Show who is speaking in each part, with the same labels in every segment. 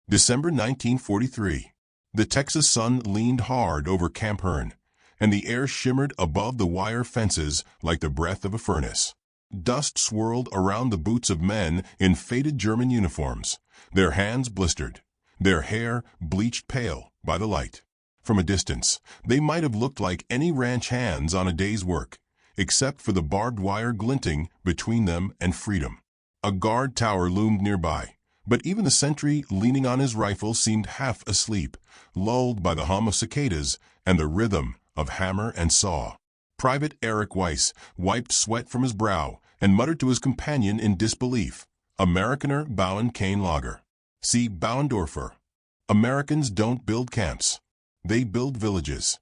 Speaker 1: December 1943. The Texas sun leaned hard over Camp Hearn, and the air shimmered above the wire fences like the breath of a furnace. Dust swirled around the boots of men in faded German uniforms, their hands blistered, their hair bleached pale by the light. From a distance, they might have looked like any ranch hands on a day's work, except for the barbed wire glinting between them and freedom. A guard tower loomed nearby, but even the sentry leaning on his rifle seemed half asleep, lulled by the hum of cicadas and the rhythm of hammer and saw. Private Eric Weiss wiped sweat from his brow and muttered to his companion in disbelief, "Amerikaner bauen kein Lager." See Bauendorfer. Americans don't build camps. They build villages.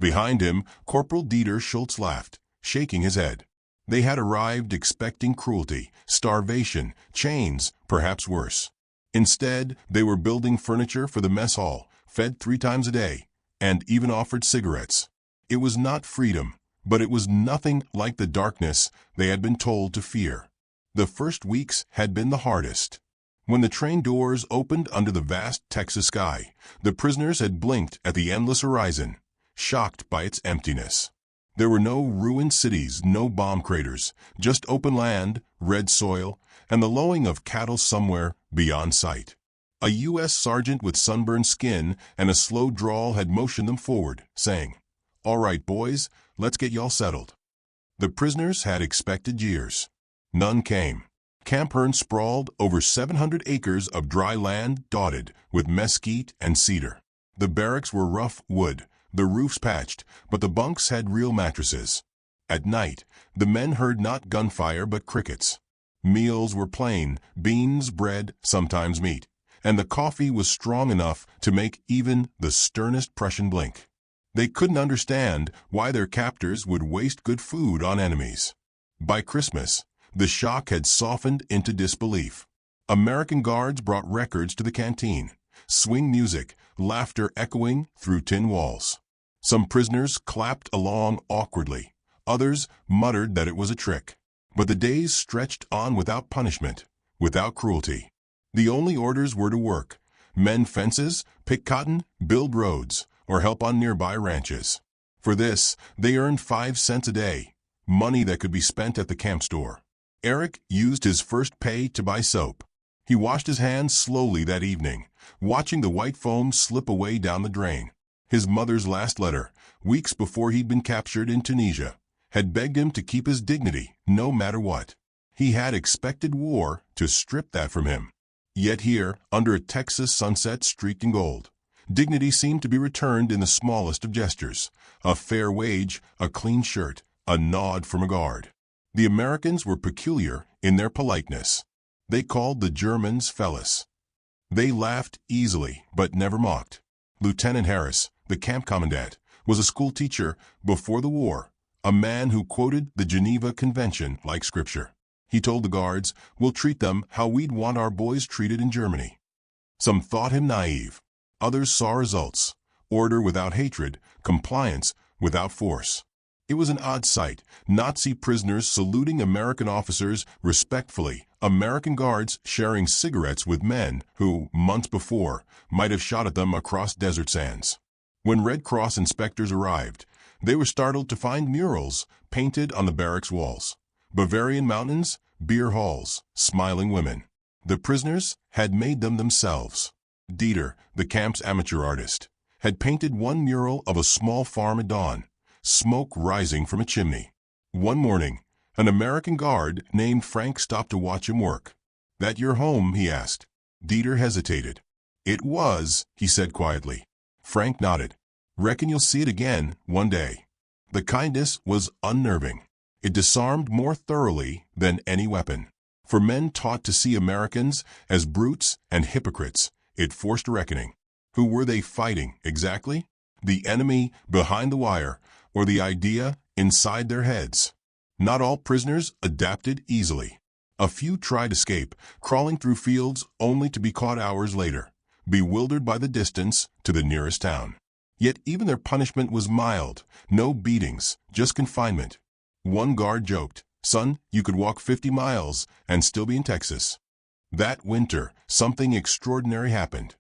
Speaker 1: Behind him, Corporal Dieter Schultz laughed, shaking his head. They had arrived expecting cruelty, starvation, chains, perhaps worse. Instead, they were building furniture for the mess hall, fed 3 times a day, and even offered cigarettes. It was not freedom, but it was nothing like the darkness they had been told to fear. The first weeks had been the hardest. When the train doors opened under the vast Texas sky, the prisoners had blinked at the endless horizon, shocked by its emptiness. There were no ruined cities, no bomb craters, just open land, red soil, and the lowing of cattle somewhere beyond sight. A U.S. sergeant with sunburned skin and a slow drawl had motioned them forward, saying, "All right, boys, let's get y'all settled." The prisoners had expected jeers. None came. Camp Hearn sprawled over 700 acres of dry land dotted with mesquite and cedar. The barracks were rough wood, the roofs patched, but the bunks had real mattresses. At night, the men heard not gunfire but crickets. Meals were plain, beans, bread, sometimes meat, and the coffee was strong enough to make even the sternest Prussian blink. They couldn't understand why their captors would waste good food on enemies. By Christmas, the shock had softened into disbelief. American guards brought records to the canteen, swing music, laughter echoing through tin walls. Some prisoners clapped along awkwardly. Others muttered that it was a trick. But the days stretched on without punishment, without cruelty. The only orders were to work, mend fences, pick cotton, build roads, or help on nearby ranches. For this, they earned 5 cents a day, money that could be spent at the camp store. Eric used his first pay to buy soap. He washed his hands slowly that evening, watching the white foam slip away down the drain. His mother's last letter, weeks before he'd been captured in Tunisia, had begged him to keep his dignity no matter what. He had expected war to strip that from him. Yet here, under a Texas sunset streaked in gold, dignity seemed to be returned in the smallest of gestures: a fair wage, a clean shirt, a nod from a guard. The Americans were peculiar in their politeness. They called the Germans Fellas. They laughed easily, but never mocked. Lieutenant Harris, the camp commandant, was a school teacher before the war, a man who quoted the Geneva Convention like scripture. He told the guards, "We'll treat them how we'd want our boys treated in Germany." Some thought him naive. Others saw results: order without hatred, compliance without force. It was an odd sight, Nazi prisoners saluting American officers respectfully, American guards sharing cigarettes with men who, months before, might have shot at them across desert sands. When Red Cross inspectors arrived, they were startled to find murals painted on the barracks walls. Bavarian mountains, beer halls, smiling women. The prisoners had made them themselves. Dieter, the camp's amateur artist, had painted one mural of a small farm at dawn, smoke rising from a chimney. One morning, an American guard named Frank stopped to watch him work. "That your home?" he asked. Dieter hesitated. "It was," he said quietly. Frank nodded. "Reckon you'll see it again one day." The kindness was unnerving. It disarmed more thoroughly than any weapon. For men taught to see Americans as brutes and hypocrites, it forced a reckoning. Who were they fighting, exactly? The enemy behind the wire, or the idea inside their heads? Not all prisoners adapted easily. A few tried escape, crawling through fields only to be caught hours later, bewildered by the distance to the nearest town. Yet even their punishment was mild, no beatings, just confinement. One guard joked, "Son, you could walk 50 miles and still be in Texas." That winter, something extraordinary happened.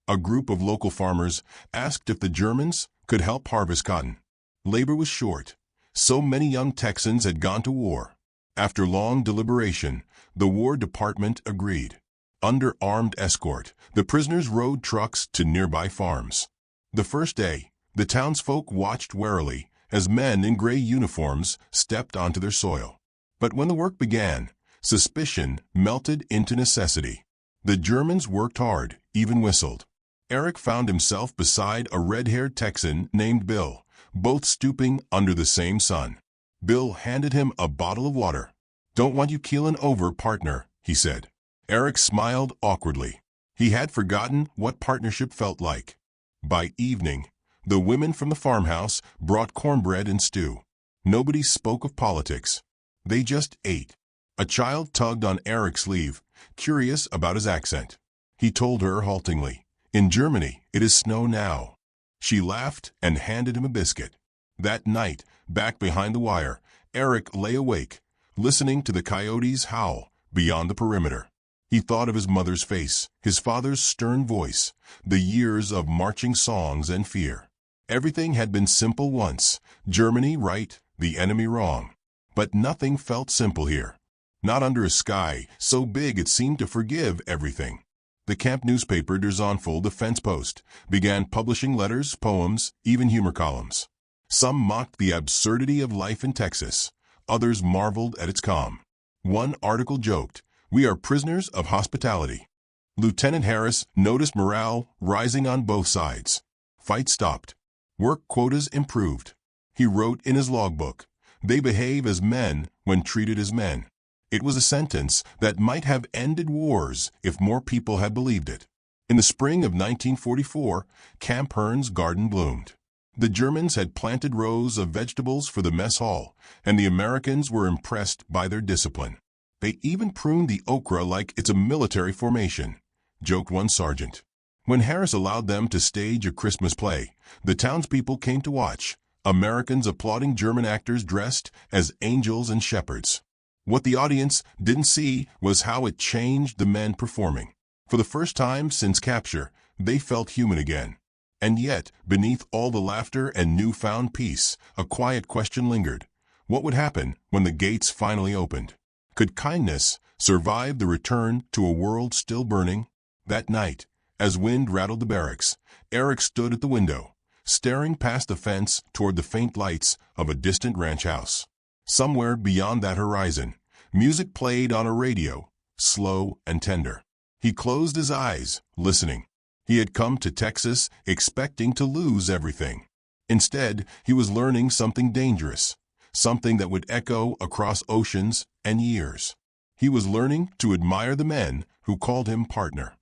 Speaker 1: A group of local farmers asked if the Germans could help harvest cotton. Labor was short. So many young Texans had gone to war. After long deliberation, the War Department agreed. Under armed escort, the prisoners rode trucks to nearby farms. The first day, the townsfolk watched warily as men in gray uniforms stepped onto their soil. But when the work began, suspicion melted into necessity. The Germans worked hard, even whistled. Eric found himself beside a red-haired Texan named Bill, both stooping under the same sun. Bill handed him a bottle of water. "Don't want you keelin' over, partner," he said. Eric smiled awkwardly. He had forgotten what partnership felt like. By evening, the women from the farmhouse brought cornbread and stew. Nobody spoke of politics. They just ate. A child tugged on Eric's sleeve, curious about his accent. He told her haltingly, "In Germany, it is snow now." She laughed and handed him a biscuit. That night, back behind the wire, Eric lay awake, listening to the coyotes howl beyond the perimeter. He thought of his mother's face, his father's stern voice, the years of marching songs and fear. Everything had been simple once, Germany right, the enemy wrong. But nothing felt simple here. Not under a sky so big it seemed to forgive everything. The camp newspaper Der Zonful, the fence post, began publishing letters, poems, even humor columns. Some mocked the absurdity of life in Texas. Others marveled at its calm. One article joked, "We are prisoners of hospitality." Lieutenant Harris noticed morale rising on both sides. Fight stopped. Work quotas improved. He wrote in his logbook, "They behave as men when treated as men." It was a sentence that might have ended wars if more people had believed it. In the spring of 1944, Camp Hearn's garden bloomed. The Germans had planted rows of vegetables for the mess hall, and the Americans were impressed by their discipline. "They even pruned the okra like it's a military formation," joked one sergeant. When Harris allowed them to stage a Christmas play, the townspeople came to watch, Americans applauding German actors dressed as angels and shepherds. What the audience didn't see was how it changed the men performing. For the first time since capture, they felt human again. And yet, beneath all the laughter and newfound peace, a quiet question lingered. What would happen when the gates finally opened? Could kindness survive the return to a world still burning? That night, as wind rattled the barracks, Eric stood at the window, staring past the fence toward the faint lights of a distant ranch house. Somewhere beyond that horizon, music played on a radio, slow and tender. He closed his eyes, listening. He had come to Texas expecting to lose everything. Instead, he was learning something dangerous, something that would echo across oceans and years. He was learning to admire the men who called him partner.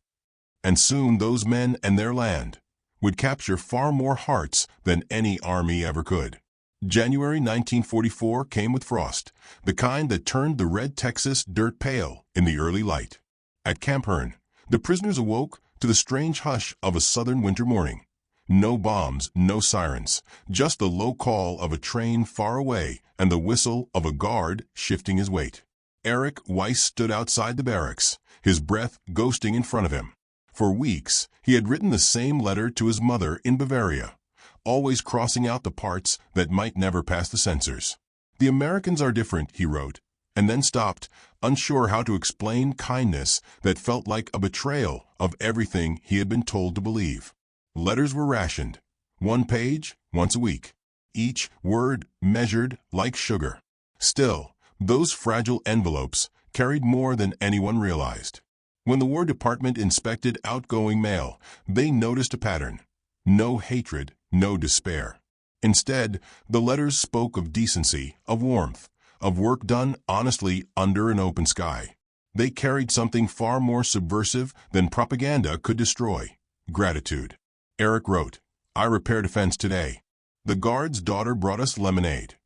Speaker 1: And soon those men and their land would capture far more hearts than any army ever could. January 1944 came with frost, the kind that turned the red Texas dirt pale in the early light. At Camp Hearn, the prisoners awoke to the strange hush of a southern winter morning. No bombs, no sirens, just the low call of a train far away and the whistle of a guard shifting his weight. Eric Weiss stood outside the barracks, his breath ghosting in front of him. For weeks, he had written the same letter to his mother in Bavaria, always crossing out the parts that might never pass the censors. "The Americans are different," he wrote, and then stopped, unsure how to explain kindness that felt like a betrayal of everything he had been told to believe. Letters were rationed, 1 page once a week, each word measured like sugar. Still, those fragile envelopes carried more than anyone realized. When the War Department inspected outgoing mail, they noticed a pattern. No hatred, no despair. Instead, the letters spoke of decency, of warmth, of work done honestly under an open sky. They carried something far more subversive than propaganda could destroy: gratitude. Eric wrote, "I repaired a fence today. The guard's daughter brought us lemonade."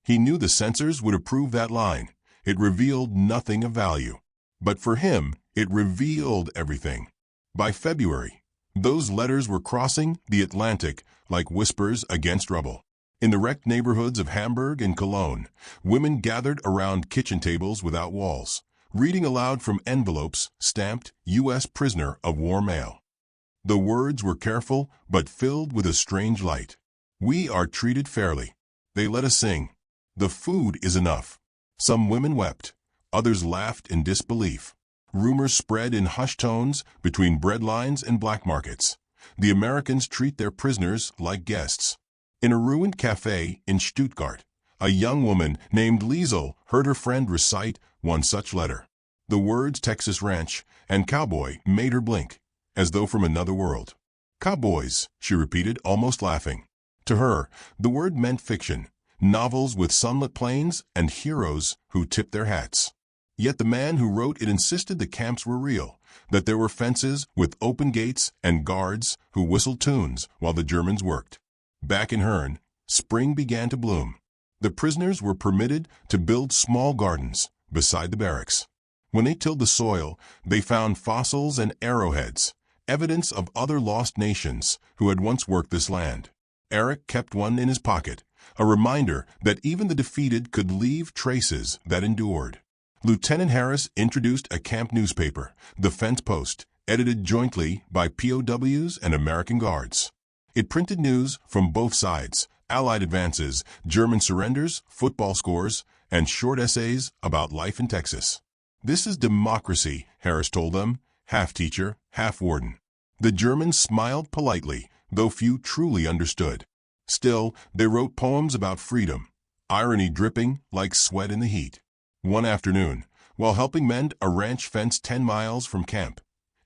Speaker 1: He knew the censors would approve that line. It revealed nothing of value. But for him, it revealed everything. By February, those letters were crossing the Atlantic like whispers against rubble. In the wrecked neighborhoods of Hamburg and Cologne, women gathered around kitchen tables without walls, reading aloud from envelopes stamped U.S. prisoner of war mail. The words were careful but filled with a strange light. "We are treated fairly. They let us sing. The food is enough." Some women wept. Others laughed in disbelief. Rumors spread in hushed tones between bread lines and black markets. The Americans treat their prisoners like guests. In a ruined cafe in Stuttgart, a young woman named Liesel heard her friend recite one such letter. The words Texas Ranch and Cowboy made her blink, as though from another world. "Cowboys," she repeated, almost laughing. To her, the word meant fiction, novels with sunlit plains and heroes who tipped their hats. Yet the man who wrote it insisted the camps were real, that there were fences with open gates and guards who whistled tunes while the Germans worked. Back in Herne, spring began to bloom. The prisoners were permitted to build small gardens beside the barracks. When they tilled the soil, they found fossils and arrowheads, evidence of other lost nations who had once worked this land. Eric kept one in his pocket, a reminder that even the defeated could leave traces that endured. Lieutenant Harris introduced a camp newspaper, the Fence Post, edited jointly by POWs and American Guards. It printed news from both sides, Allied advances, German surrenders, football scores, and short essays about life in Texas. "This is democracy," Harris told them, half teacher, half warden. The Germans smiled politely, though few truly understood. Still, they wrote poems about freedom, irony dripping like sweat in the heat. One afternoon, while helping mend a ranch fence 10 miles from camp,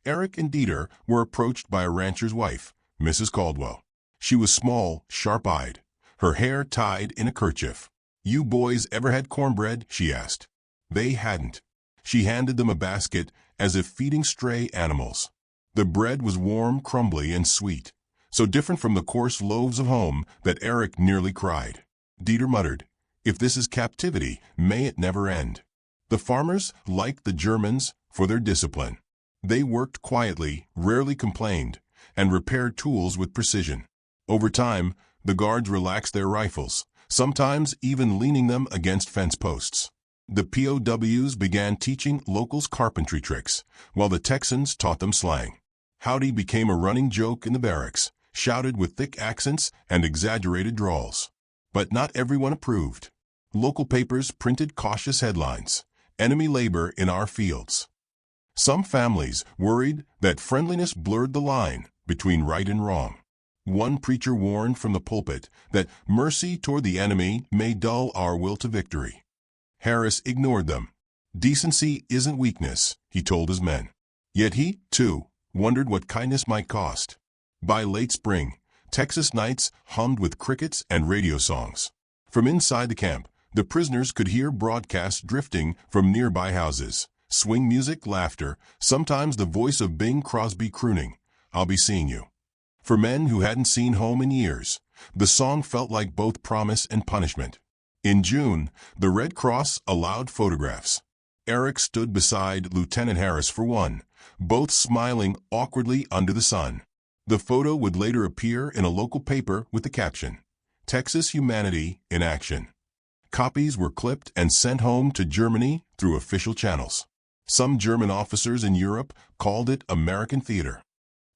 Speaker 1: Eric and Dieter were approached by a rancher's wife, Mrs. Caldwell. She was small, sharp-eyed, her hair tied in a kerchief. "You boys ever had cornbread?" she asked. They hadn't. She handed them a basket as if feeding stray animals. The bread was warm, crumbly, and sweet, so different from the coarse loaves of home that Eric nearly cried. Dieter muttered, "If this is captivity, may it never end." The farmers liked the Germans for their discipline. They worked quietly, rarely complained, and repaired tools with precision. Over time, the guards relaxed their rifles, sometimes even leaning them against fence posts. The POWs began teaching locals carpentry tricks, while the Texans taught them slang. Howdy became a running joke in the barracks, shouted with thick accents and exaggerated drawls. But not everyone approved. Local papers printed cautious headlines, "Enemy labor in our fields." Some families worried that friendliness blurred the line between right and wrong. One preacher warned from the pulpit that mercy toward the enemy may dull our will to victory. Harris ignored them. "Decency isn't weakness," he told his men. Yet he, too, wondered what kindness might cost. By late spring, Texas nights hummed with crickets and radio songs. From inside the camp, the prisoners could hear broadcasts drifting from nearby houses, swing music, laughter, sometimes the voice of Bing Crosby crooning, "I'll be seeing you." For men who hadn't seen home in years, the song felt like both promise and punishment. In June, the Red Cross allowed photographs. Eric stood beside Lieutenant Harris for one, both smiling awkwardly under the sun. The photo would later appear in a local paper with the caption, "Texas Humanity in Action." Copies were clipped and sent home to Germany through official channels. Some German officers in Europe called it American theater.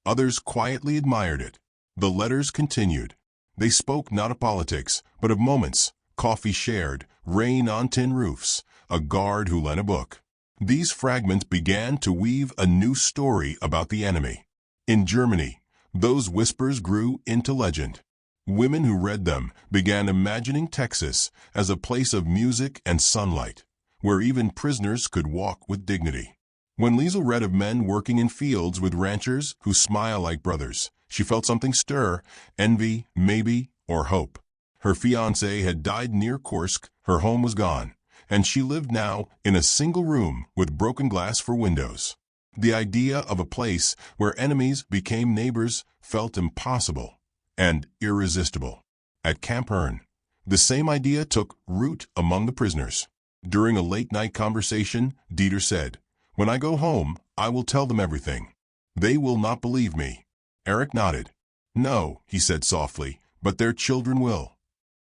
Speaker 1: Others quietly admired it. The letters continued. They spoke not of politics, but of moments, coffee shared, rain on tin roofs, a guard who lent a book. These fragments began to weave a new story about the enemy. In Germany, those whispers grew into legend. Women who read them began imagining Texas as a place of music and sunlight, where even prisoners could walk with dignity. When Liesel read of men working in fields with ranchers who smile like brothers, she felt something stir, envy, maybe, or hope. Her fiancé had died near Kursk, her home was gone, and she lived now in a single room with broken glass for windows. The idea of a place where enemies became neighbors felt impossible and irresistible. At Camp Herne, the same idea took root among the prisoners. During a late-night conversation, Dieter said, "When I go home, I will tell them everything. They will not believe me." Eric nodded. "No," he said softly, "but their children will."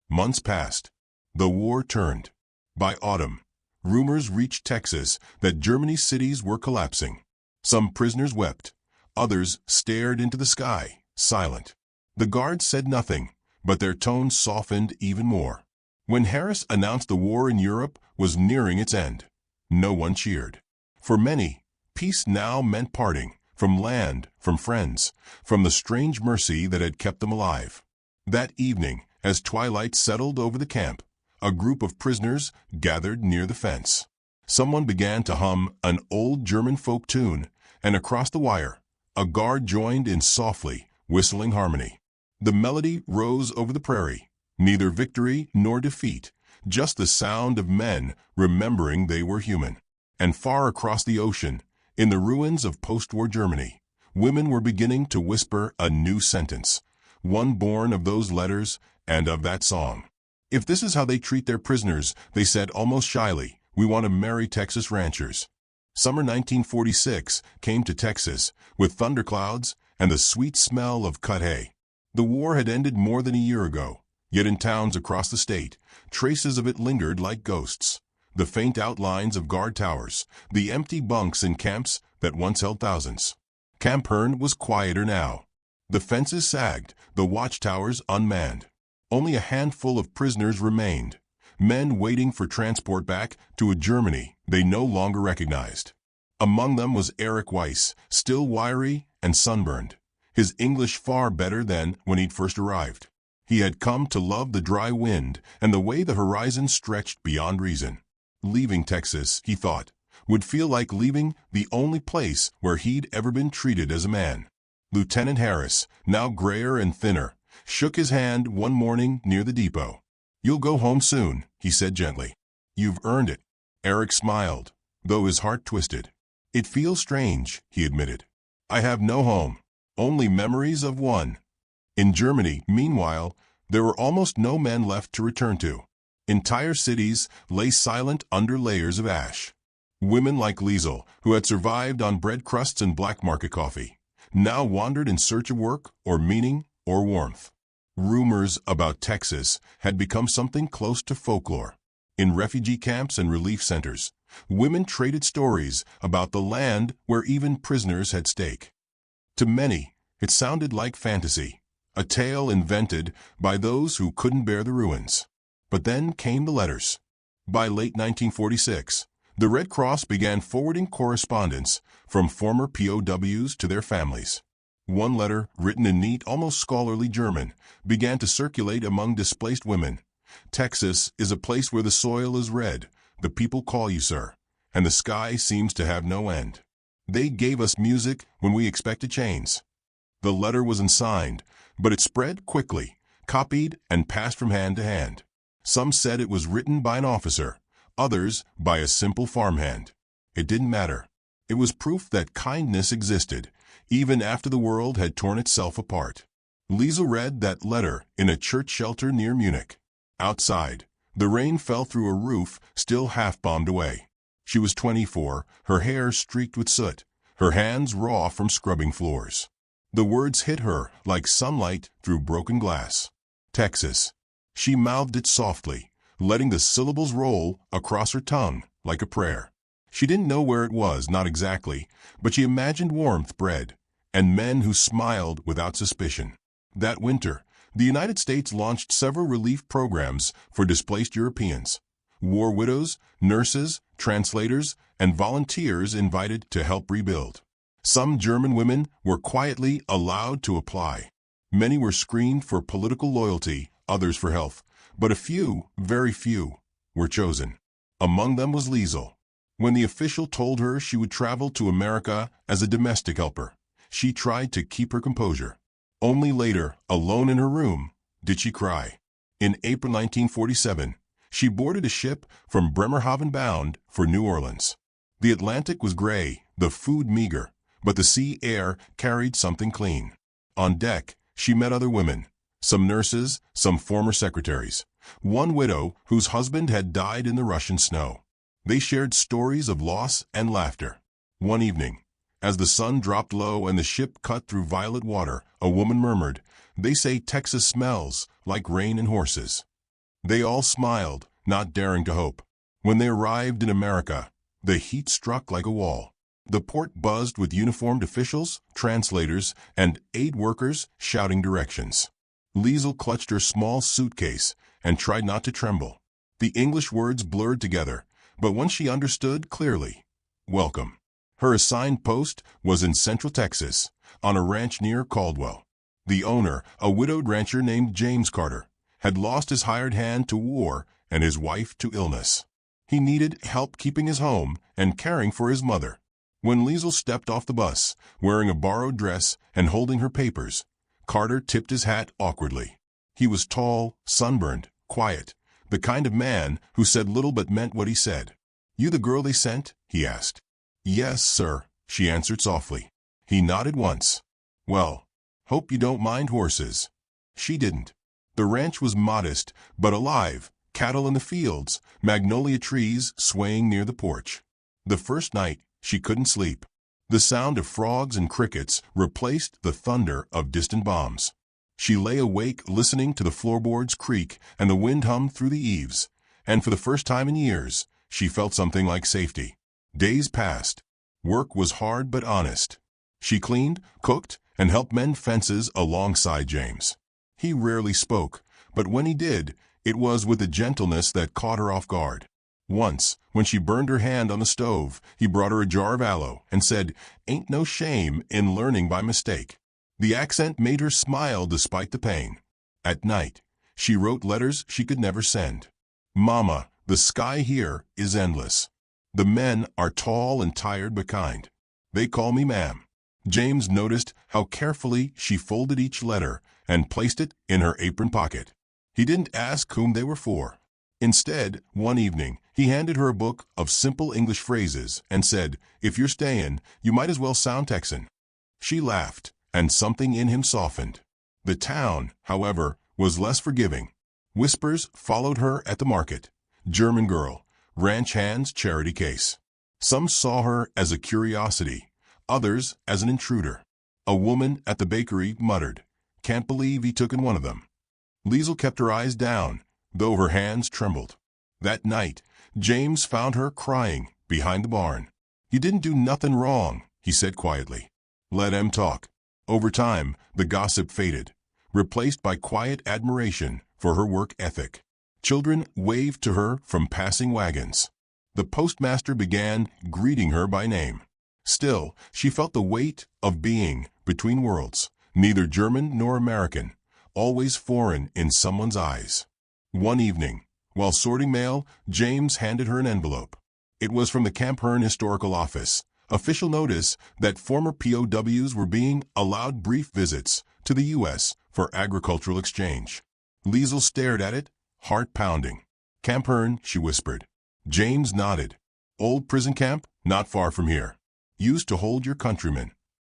Speaker 1: Months passed. The war turned. By autumn, rumors reached Texas that Germany's cities were collapsing. Some prisoners wept. Others stared into the sky, silent. The guards said nothing, but their tones softened even more. When Harris announced the war in Europe was nearing its end, no one cheered. For many, peace now meant parting, from land, from friends, from the strange mercy that had kept them alive. That evening, as twilight settled over the camp, a group of prisoners gathered near the fence. Someone began to hum an old German folk tune, and across the wire, a guard joined in softly, whistling harmony. The melody rose over the prairie, neither victory nor defeat, just the sound of men remembering they were human. And far across the ocean, in the ruins of post-war Germany, women were beginning to whisper a new sentence, one born of those letters and of that song. If this is how they treat their prisoners, they said almost shyly, we want to marry Texas ranchers. Summer 1946 came to Texas with thunderclouds and the sweet smell of cut hay. The war had ended more than a year ago, yet in towns across the state, traces of it lingered like ghosts. The faint outlines of guard towers, the empty bunks in camps that once held thousands. Camp Hearn was quieter now. The fences sagged, the watchtowers unmanned. Only a handful of prisoners remained, men waiting for transport back to a Germany they no longer recognized. Among them was Eric Weiss, still wiry and sunburned, his English far better than when he'd first arrived. He had come to love the dry wind and the way the horizon stretched beyond reason. Leaving Texas, he thought, would feel like leaving the only place where he'd ever been treated as a man. Lieutenant Harris, now grayer and thinner, shook his hand one morning near the depot. You'll go home soon, he said gently. You've earned it. Eric smiled, though his heart twisted. It feels strange, he admitted. I have no home, only memories of one. In Germany, meanwhile, there were almost no men left to return to. Entire cities lay silent under layers of ash. Women like Liesel, who had survived on bread crusts and black market coffee, now wandered in search of work or meaning or warmth. Rumors about Texas had become something close to folklore. In refugee camps and relief centers, women traded stories about the land where even prisoners had stake. To many, it sounded like fantasy, a tale invented by those who couldn't bear the ruins. But then came the letters. By late 1946, the Red Cross began forwarding correspondence from former POWs to their families. One letter, written in neat, almost scholarly German, began to circulate among displaced women. Texas is a place where the soil is red, the people call you sir, and the sky seems to have no end. They gave us music when we expected chains. The letter was unsigned, but it spread quickly, copied and passed from hand to hand. Some said it was written by an officer, others by a simple farmhand. It didn't matter. It was proof that kindness existed, even after the world had torn itself apart. Liesel read that letter in a church shelter near Munich. Outside, the rain fell through a roof still half-bombed away. She was 24, her hair streaked with soot, her hands raw from scrubbing floors. The words hit her like sunlight through broken glass. Texas. She mouthed it softly, letting the syllables roll across her tongue like a prayer. She didn't know where it was, not exactly, but she imagined warmth, bread, and men who smiled without suspicion. That winter, the United States launched several relief programs for displaced Europeans. War widows, nurses, translators, and volunteers invited to help rebuild. Some German women were quietly allowed to apply. Many were screened for political loyalty, others for health, but a few, very few, were chosen. Among them was Liesel. When the official told her she would travel to America as a domestic helper, she tried to keep her composure. Only later, alone in her room, did she cry. In April 1947, she boarded a ship from Bremerhaven bound for New Orleans. The Atlantic was gray, the food meager, but the sea air carried something clean. On deck, she met other women, some nurses, some former secretaries, one widow whose husband had died in the Russian snow. They shared stories of loss and laughter. One evening, as the sun dropped low and the ship cut through violet water, a woman murmured, "They say Texas smells like rain and horses." They all smiled, not daring to hope. When they arrived in America, the heat struck like a wall. The port buzzed with uniformed officials, translators, and aid workers shouting directions. Liesel clutched her small suitcase and tried not to tremble. The English words blurred together, but once she understood clearly, welcome. Her assigned post was in Central Texas, on a ranch near Caldwell. The owner, a widowed rancher named James Carter, had lost his hired hand to war and his wife to illness. He needed help keeping his home and caring for his mother. When Liesel stepped off the bus, wearing a borrowed dress and holding her papers, Carter tipped his hat awkwardly. He was tall, sunburned, quiet, the kind of man who said little but meant what he said. "You the girl they sent?" he asked. "Yes, sir," she answered softly. He nodded once. "Well, hope you don't mind horses." She didn't. The ranch was modest but alive, cattle in the fields, magnolia trees swaying near the porch. The first night, she couldn't sleep. The sound of frogs and crickets replaced the thunder of distant bombs. She lay awake listening to the floorboards creak and the wind hum through the eaves, and for the first time in years, she felt something like safety. Days passed. Work was hard but honest. She cleaned, cooked, and helped mend fences alongside James. He rarely spoke, but when he did, it was with a gentleness that caught her off guard. Once, when she burned her hand on the stove, he brought her a jar of aloe and said, "Ain't no shame in learning by mistake." The accent made her smile despite the pain. At night, she wrote letters she could never send. "Mama, the sky here is endless. The men are tall and tired but kind. They call me ma'am." James noticed how carefully she folded each letter and placed it in her apron pocket. He didn't ask whom they were for. Instead, one evening, he handed her a book of simple English phrases and said, "If you're staying, you might as well sound Texan." She laughed, and something in him softened. The town, however, was less forgiving. Whispers followed her at the market. German girl, ranch hand's charity case. Some saw her as a curiosity, others as an intruder. A woman at the bakery muttered, "Can't believe he took in one of them." Liesel kept her eyes down, though her hands trembled. That night, James found her crying behind the barn. "You didn't do nothing wrong," he said quietly. "Let 'em talk." Over time, the gossip faded, replaced by quiet admiration for her work ethic. Children waved to her from passing wagons. The postmaster began greeting her by name. Still, she felt the weight of being between worlds, neither German nor American, always foreign in someone's eyes. One evening, while sorting mail, James handed her an envelope. It was from the Camp Hearn Historical Office, official notice that former POWs were being allowed brief visits to the U.S. for agricultural exchange. Liesel stared at it, heart pounding. "Camp Hearn," she whispered. James nodded. "Old prison camp, not far from here. Used to hold your countrymen."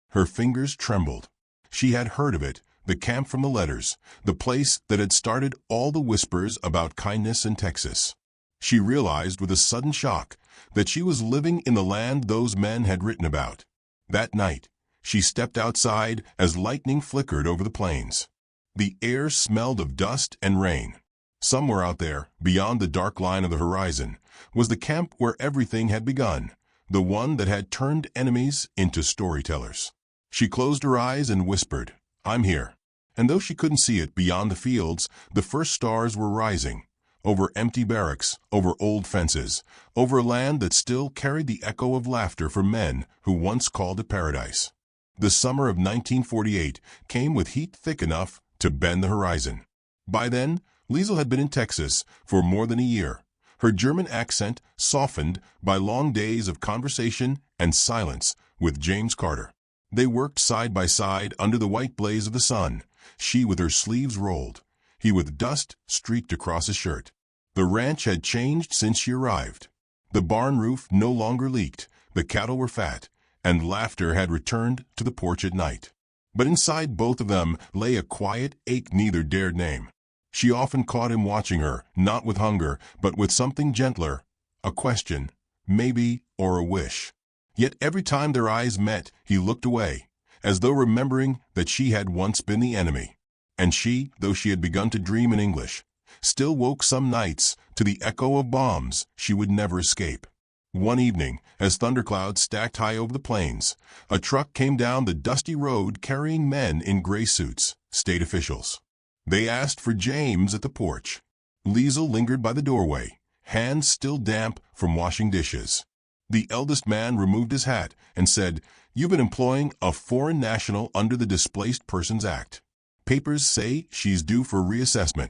Speaker 1: Her fingers trembled. She had heard of it, the camp from the letters, the place that had started all the whispers about kindness in Texas. She realized with a sudden shock that she was living in the land those men had written about. That night, she stepped outside as lightning flickered over the plains. The air smelled of dust and rain. Somewhere out there, beyond the dark line of the horizon, was the camp where everything had begun, the one that had turned enemies into storytellers. She closed her eyes and whispered, "I'm here." And though she couldn't see it beyond the fields, the first stars were rising, over empty barracks, over old fences, over a land that still carried the echo of laughter for men who once called it paradise. The summer of 1948 came with heat thick enough to bend the horizon. By then, Liesel had been in Texas for more than a year, her German accent softened by long days of conversation and silence with James Carter. They worked side by side under the white blaze of the sun, she with her sleeves rolled, he with dust streaked across his shirt. The ranch had changed since she arrived. The barn roof no longer leaked, the cattle were fat, and laughter had returned to the porch at night. But inside both of them lay a quiet ache neither dared name. She often caught him watching her, not with hunger, but with something gentler, a question, maybe, or a wish. Yet every time their eyes met, he looked away, as though remembering that she had once been the enemy. And she, though she had begun to dream in English, still woke some nights to the echo of bombs she would never escape. One evening, as thunderclouds stacked high over the plains, a truck came down the dusty road carrying men in gray suits, state officials. They asked for James at the porch. Liesel lingered by the doorway, hands still damp from washing dishes. The eldest man removed his hat and said, "You've been employing a foreign national under the Displaced Persons Act. Papers say she's due for reassessment."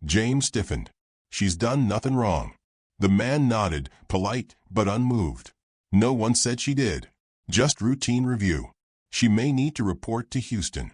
Speaker 1: James stiffened. "She's done nothing wrong." The man nodded, polite but unmoved. "No one said she did. Just routine review. She may need to report to Houston."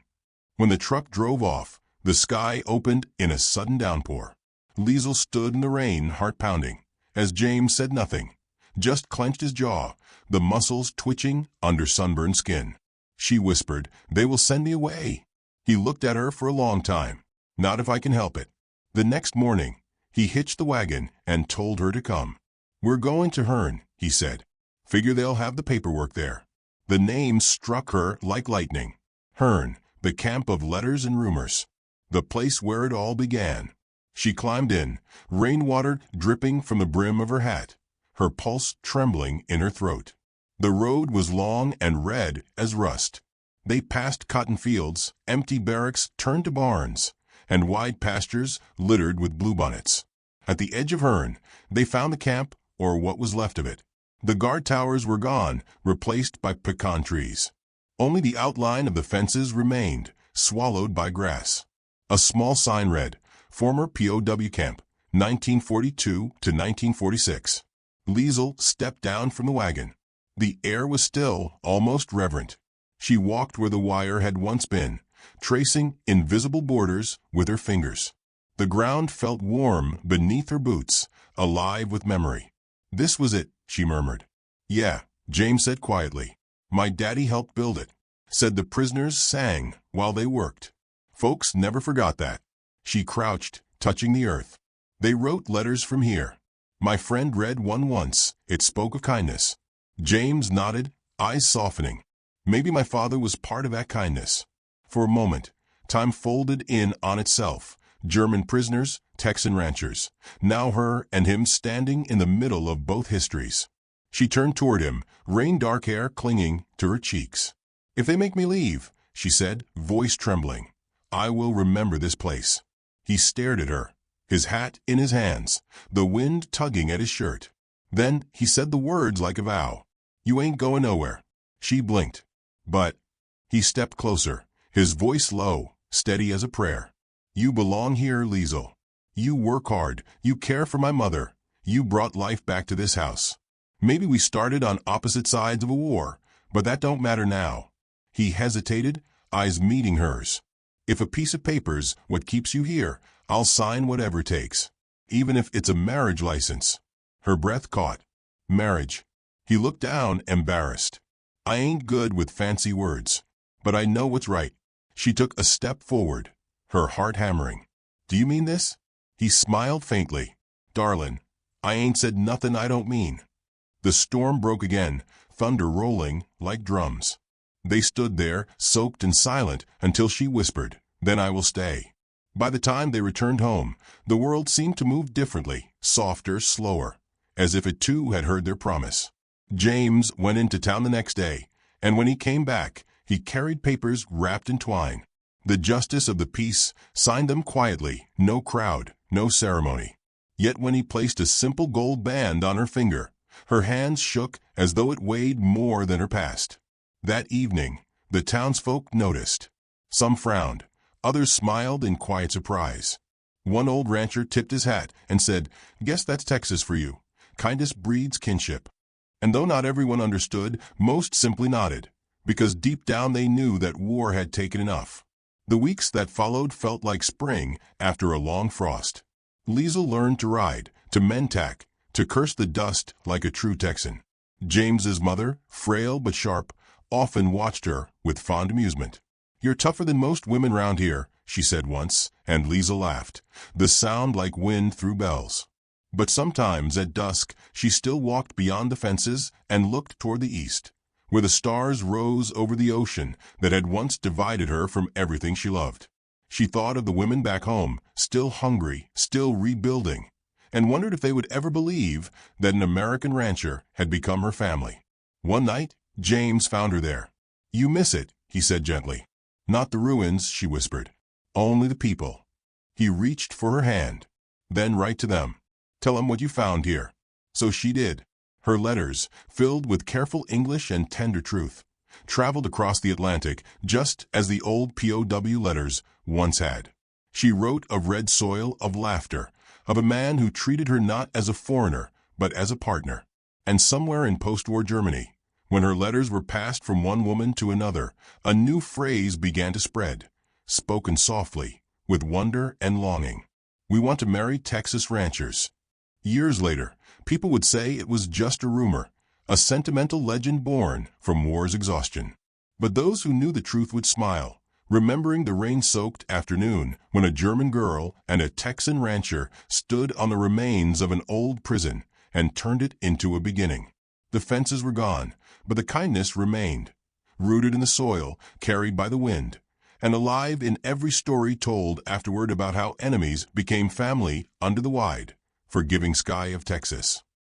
Speaker 1: When the truck drove off, the sky opened in a sudden downpour. Liesel stood in the rain, heart pounding, as James said nothing, just clenched his jaw, the muscles twitching under sunburned skin. She whispered, "They will send me away." He looked at her for a long time. "Not if I can help it." The next morning, he hitched the wagon and told her to come. "We're going to Hearn," he said. "Figure they'll have the paperwork there." The name struck her like lightning. Hearn, the camp of letters and rumors. The place where it all began. She climbed in, rainwater dripping from the brim of her hat, her pulse trembling in her throat. The road was long and red as rust. They passed cotton fields, empty barracks turned to barns, and wide pastures littered with bluebonnets. At the edge of Hearn, they found the camp, or what was left of it. The guard towers were gone, replaced by pecan trees. Only the outline of the fences remained, swallowed by grass. A small sign read, "Former POW Camp, 1942 to 1946." Liesel stepped down from the wagon. The air was still, almost reverent. She walked where the wire had once been, tracing invisible borders with her fingers. The ground felt warm beneath her boots, alive with memory. "This was it," she murmured. "Yeah," James said quietly. "My daddy helped build it." Said the prisoners sang while they worked. Folks never forgot that. She crouched, touching the earth. "They wrote letters from here. My friend read one once. It spoke of kindness." James nodded, eyes softening. Maybe my father was part of that kindness. For a moment, time folded in on itself. German prisoners, Texan ranchers. Now her and him standing in the middle of both histories. She turned toward him, rain-dark hair clinging to her cheeks. "If they make me leave," she said, voice trembling, "I will remember this place." He stared at her, his hat in his hands, the wind tugging at his shirt. Then he said the words like a vow. "You ain't going nowhere." She blinked. "But—" He stepped closer, his voice low, steady as a prayer. "You belong here, Liesel. You work hard, you care for my mother, you brought life back to this house. Maybe we started on opposite sides of a war, but that don't matter now." He hesitated, eyes meeting hers. "If a piece of paper's what keeps you here, I'll sign whatever it takes. Even if it's a marriage license." Her breath caught. "Marriage." He looked down, embarrassed. "I ain't good with fancy words, but I know what's right." She took a step forward, her heart hammering. "Do you mean this?" He smiled faintly. "Darlin', I ain't said nothin' I don't mean." The storm broke again, thunder rolling like drums. They stood there, soaked and silent, until she whispered, "Then I will stay." By the time they returned home, the world seemed to move differently, softer, slower, as if it too had heard their promise. James went into town the next day, and when he came back, he carried papers wrapped in twine. The justice of the peace signed them quietly, no crowd, no ceremony. Yet when he placed a simple gold band on her finger, her hands shook as though it weighed more than her past. That evening, the townsfolk noticed. Some frowned, others smiled in quiet surprise. One old rancher tipped his hat and said, "Guess that's Texas for you. Kindness breeds kinship." And though not everyone understood, most simply nodded, because deep down they knew that war had taken enough. The weeks that followed felt like spring after a long frost. Liesel learned to ride, to mend tack, to curse the dust like a true Texan. James's mother, frail but sharp, often watched her with fond amusement. "You're tougher than most women round here," she said once, and Liesel laughed, the sound like wind through bells. But sometimes at dusk she still walked beyond the fences and looked toward the east, where the stars rose over the ocean that had once divided her from everything she loved. She thought of the women back home, still hungry, still rebuilding, and wondered if they would ever believe that an American rancher had become her family. One night, James found her there. "You miss it," he said gently. "Not the ruins," she whispered. "Only the people." He reached for her hand. "Then write to them. Tell them what you found here." So she did. Her letters, filled with careful English and tender truth, traveled across the Atlantic just as the old POW letters once had. She wrote of red soil, of laughter, of a man who treated her not as a foreigner, but as a partner. And somewhere in post-war Germany, when her letters were passed from one woman to another, a new phrase began to spread, spoken softly, with wonder and longing. "We want to marry Texas ranchers." Years later, people would say it was just a rumor, a sentimental legend born from war's exhaustion. But those who knew the truth would smile, remembering the rain-soaked afternoon when a German girl and a Texan rancher stood on the remains of an old prison and turned it into a beginning. The fences were gone, but the kindness remained, rooted in the soil, carried by the wind, and alive in every story told afterward about how enemies became family under the wide, forgiving sky of Texas.